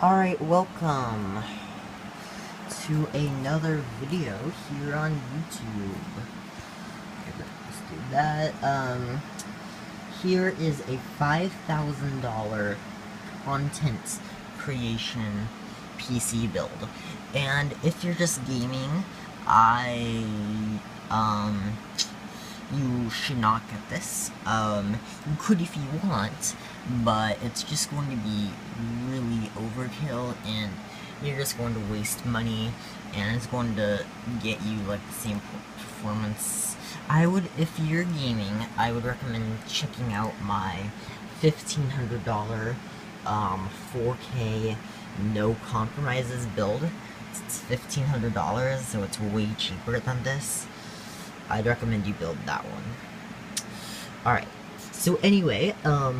Alright, welcome to another video here on YouTube. Okay, let's do that. Here is a $5,000 content creation PC build. And if you're just gaming, you should not get this. You could if you want, but it's just going to be really overkill, and you're just going to waste money, and it's going to get you, like, the same performance. If you're gaming, I would recommend checking out my $1,500, 4K, no compromises build. It's $1,500, so it's way cheaper than this. I'd recommend you build that one. Alright, so anyway,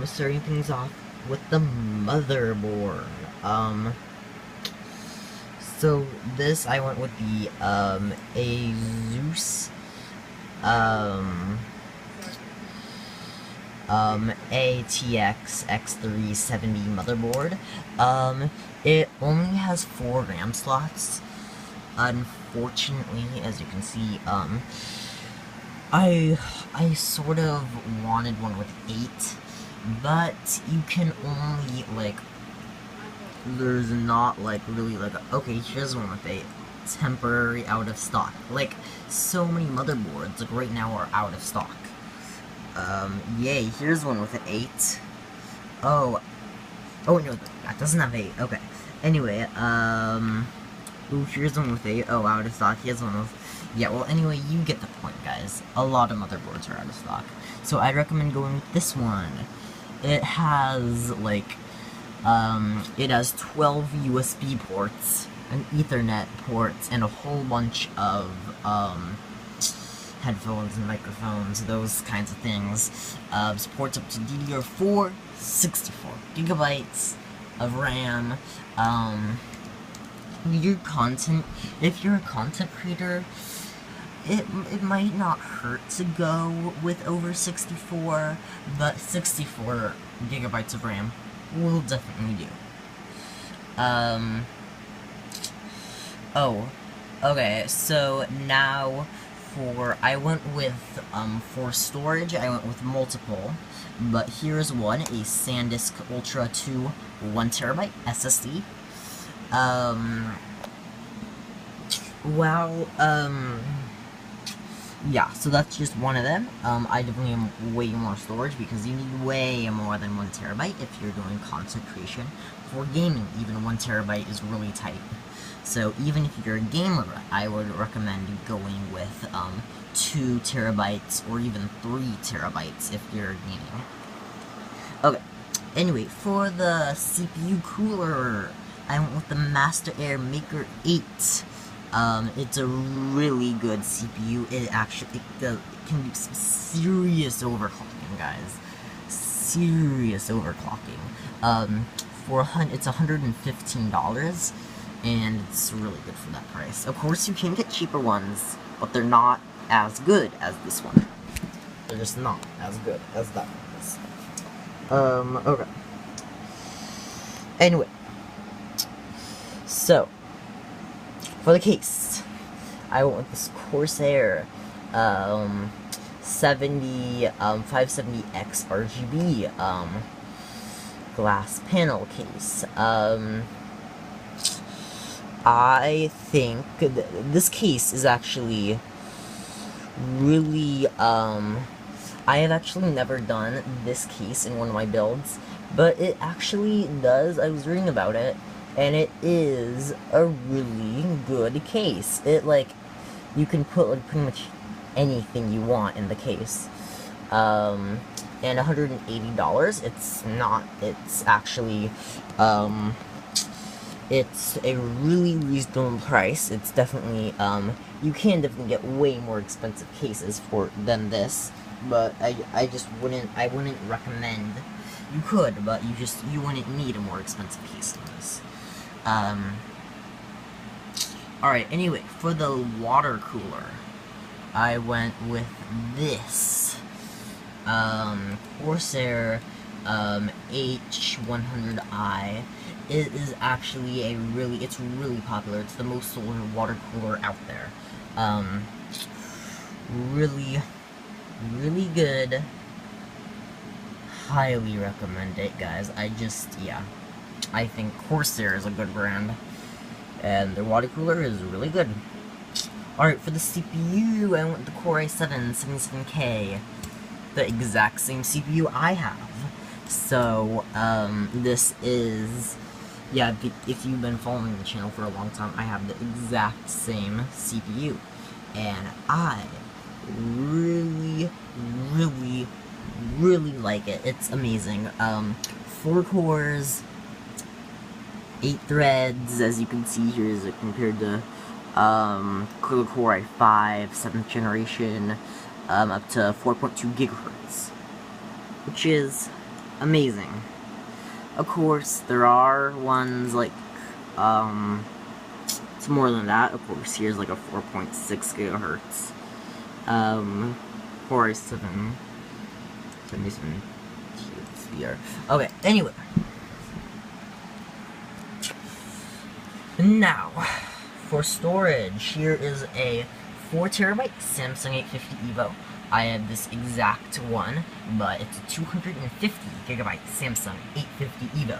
starting things off with the motherboard. So this, I went with the, ASUS, ATX X370 motherboard. It only has 4 RAM slots. Unfortunately, as you can see, I sort of wanted one with 8, but you can only, like, there's not, like, really, like, okay, here's one with 8, temporary out of stock. Like, so many motherboards, like, right now are out of stock. Yay, here's one with an 8. Oh, no, that doesn't have 8, okay. Anyway, ooh, here's one with 8, oh, out of stock, here's one with... Yeah, well, anyway, you get the point, guys. A lot of motherboards are out of stock. So I'd recommend going with this one. It has, like, it has 12 USB ports, an Ethernet ports, and a whole bunch of, headphones and microphones, those kinds of things. Supports up to DDR4, 64 gigabytes of RAM. If you're a content creator, it might not hurt to go with over 64, but 64 gigabytes of RAM will definitely do. Oh, okay, so now I went with, for storage, I went with multiple, but here's one, a SanDisk Ultra 2 1TB SSD. Yeah, so that's just one of them. I definitely need way more storage because you need way more than 1TB if you're doing content creation. For gaming, even 1TB is really tight. So even if you're a gamer, I would recommend going with 2TB or even 3TB if you're gaming. Okay, anyway, for the CPU cooler, I went with the Master Air Maker 8. It's a really good CPU. It can do some serious overclocking, guys. Serious overclocking. It's $115, and it's really good for that price. Of course, you can get cheaper ones, but they're not as good as this one. They're just not as good as that one is. Okay. Anyway. So, for the case, I went with this Corsair 570X RGB glass panel case. I think this case is actually really, I have actually never done this case in one of my builds, but it actually does. I was reading about it, and it is a really good case. You can put, like, pretty much anything you want in the case. And $180, it's a really reasonable price. It's definitely, you can definitely get way more expensive cases than this, but I wouldn't recommend. You could, but you wouldn't need a more expensive case than this. Alright, anyway, for the water cooler, I went with this, Corsair, H100i. it is actually it's really popular. It's the most sold water cooler out there. Really, really good. Highly recommend it, guys. Yeah. I think Corsair is a good brand. And their water cooler is really good. Alright, for the CPU, I went with the Core i7 77K. The exact same CPU I have. So, this is... Yeah, if you've been following the channel for a long time, I have the exact same CPU. And I really, really, really like it. It's amazing. 4 cores, 8 threads, as you can see here, is compared to Core i5, 7th generation, up to 4.2 gigahertz, which is amazing. Of course, there are ones like, it's more than that. Of course, here's like a 4.6 gigahertz, Core i7, 77 THz. Okay, anyway. Now, for storage, here is a 4TB Samsung 850 EVO. I have this exact one, but it's a 250GB Samsung 850 EVO.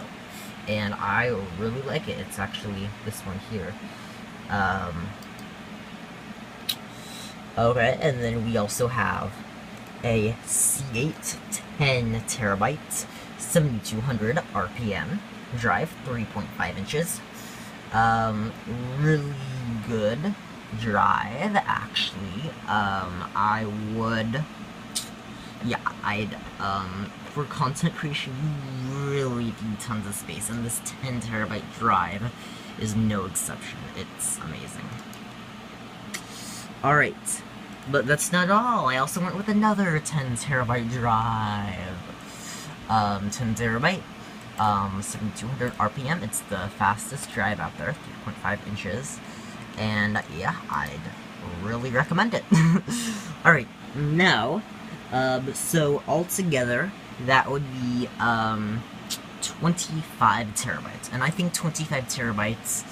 And I really like it. It's actually this one here. Okay, and then we also have a C8 10TB 7200 RPM drive, 3.5 inches. Really good drive, actually. For content creation, you really need tons of space, and this 10TB drive is no exception. It's amazing. Alright, but that's not all. I also went with another 10TB drive. 10TB. 7200 RPM, it's the fastest drive out there, 3.5 inches, and yeah, I'd really recommend it. Alright, now, so altogether, that would be, 25 terabytes, and I think 25 terabytes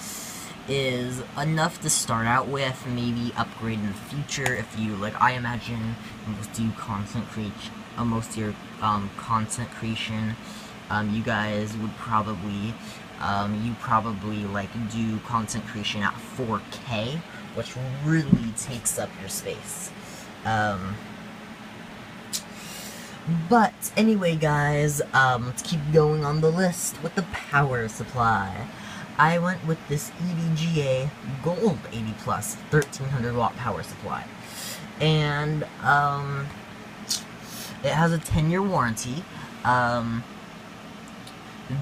is enough to start out with, maybe upgrade in the future if you, like, I imagine most of your content creation, you guys would probably, like, do content creation at 4K, which really takes up your space. But, anyway, guys, let's keep going on the list with the power supply. I went with this EVGA Gold 80 Plus 1300 watt power supply. And, it has a 10-year warranty.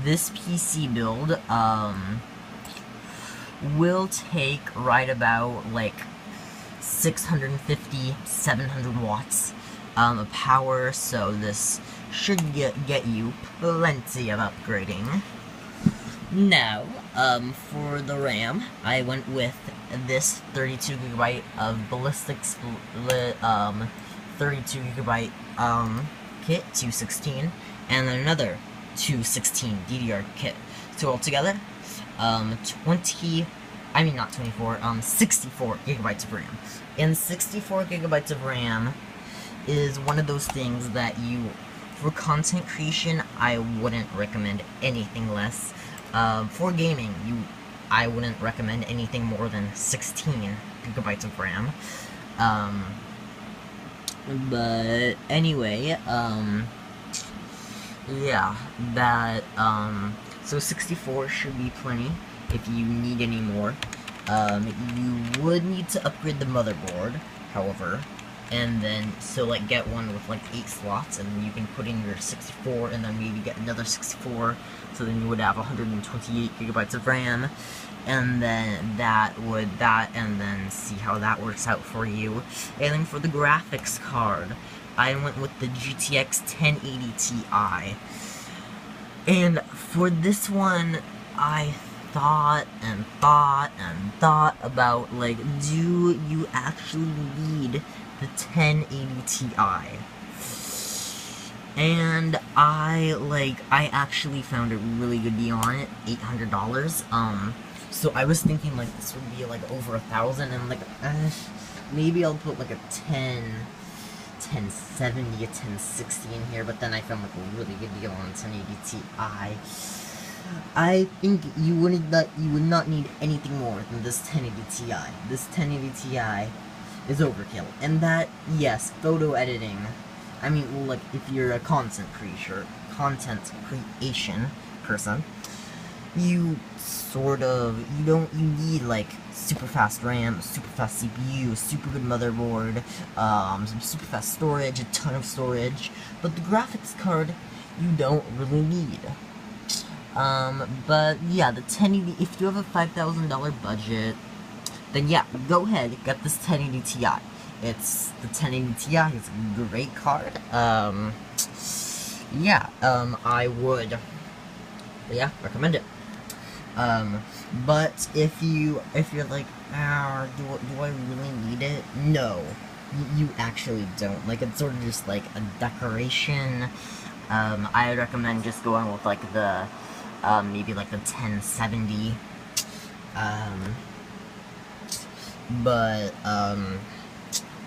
This PC build, will take right about, like, 650, 700 watts, of power, so this should get you plenty of upgrading. Now, for the RAM, I went with this 32GB of ballistic split, 32GB, kit, 216, and then another 216 DDR kit. So altogether, 64 gigabytes of RAM. And 64 gigabytes of RAM is one of those things that for content creation, I wouldn't recommend anything less. For gaming, I wouldn't recommend anything more than 16 gigabytes of RAM. But anyway, yeah, so 64 should be plenty if you need any more. You would need to upgrade the motherboard, however, and then, so, like, get one with, like, 8 slots, and you can put in your 64, and then maybe get another 64, so then you would have 128 gigabytes of RAM, and then and then see how that works out for you. And then for the graphics card, I went with the GTX 1080 Ti, and for this one, I thought about, like, do you actually need the 1080 Ti? And I actually found a really good deal on it, $800. So I was thinking, like, this would be, like, over 1,000, and, like, maybe I'll put, like, a 1070, a 1060 in here, but then I found, like, a really good deal on 1080 Ti. I think you would not need anything more than this 1080 Ti. This 1080 Ti is overkill. And that, yes, photo editing. I mean, well, like, if you're a content creation person, you need, like, super fast RAM, super fast CPU, super good motherboard, some super fast storage, a ton of storage, but the graphics card, you don't really need. But yeah, the 1080, if you have a $5,000 budget, then yeah, go ahead, get this 1080 Ti. The 1080 Ti is a great card. I would, recommend it. But if you're like, do I really need it? No, you actually don't. Like, it's sort of just like a decoration. I would recommend just going with like the, maybe like the 1070.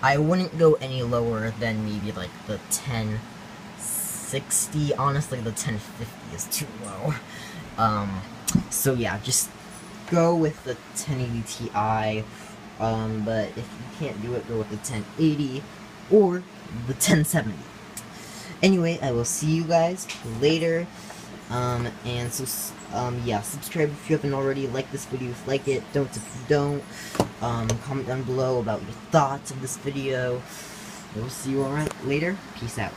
I wouldn't go any lower than maybe like the 1060. Honestly, the 1050 is too low. So yeah, just go with the 1080 Ti, but if you can't do it, go with the 1080 or the 1070. Anyway, I will see you guys later, yeah, subscribe if you haven't already, like this video if you like it, don't if you don't, comment down below about your thoughts of this video. I will see you all later, peace out.